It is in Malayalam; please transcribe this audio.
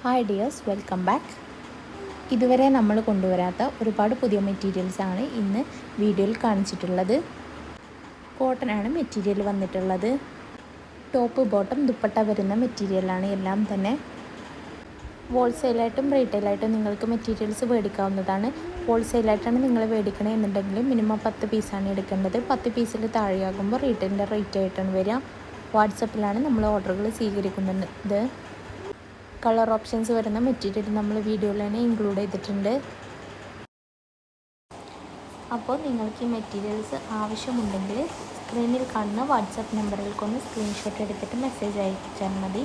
Hi dears, welcome back. ഇതുവരെ നമ്മൾ കൊണ്ടുവരാത്ത ഒരുപാട് പുതിയ മെറ്റീരിയൽസാണ് ഇന്ന് വീഡിയോയിൽ കാണിച്ചിട്ടുള്ളത്. കോട്ടനാണ് മെറ്റീരിയൽ വന്നിട്ടുള്ളത്. ടോപ്പ് ബോട്ടം ദുപ്പട്ട വരുന്ന മെറ്റീരിയലാണ് എല്ലാം തന്നെ. ഹോൾസെയിലായിട്ടും റീറ്റെയിലായിട്ടും നിങ്ങൾക്ക് മെറ്റീരിയൽസ് മേടിക്കാവുന്നതാണ്. ഹോൾസെയിലായിട്ടാണ് നിങ്ങൾ മേടിക്കണമെന്നുണ്ടെങ്കിൽ മിനിമം 10 പീസാണ് എടുക്കേണ്ടത്. 10 പീസിൽ താഴെയാകുമ്പോൾ റീറ്റെയിലിൻ്റെ റേറ്റ് ആയിട്ടാണ് വരിക. വാട്സപ്പിലാണ് നമ്മൾ ഓർഡറുകൾ സ്വീകരിക്കുന്നത്. കളർ ഓപ്ഷൻസ് വരുന്ന മെറ്റീരിയൽ നമ്മൾ വീഡിയോയിൽ തന്നെ ഇൻക്ലൂഡ് ചെയ്തിട്ടുണ്ട്. അപ്പോൾ നിങ്ങൾക്ക് ഈ മെറ്റീരിയൽസ് ആവശ്യമുണ്ടെങ്കിൽ സ്ക്രീനിൽ കാണുന്ന വാട്സപ്പ് നമ്പറിലേക്കൊന്ന് സ്ക്രീൻഷോട്ട് എടുത്തിട്ട് മെസ്സേജ് അയച്ചാൽ മതി.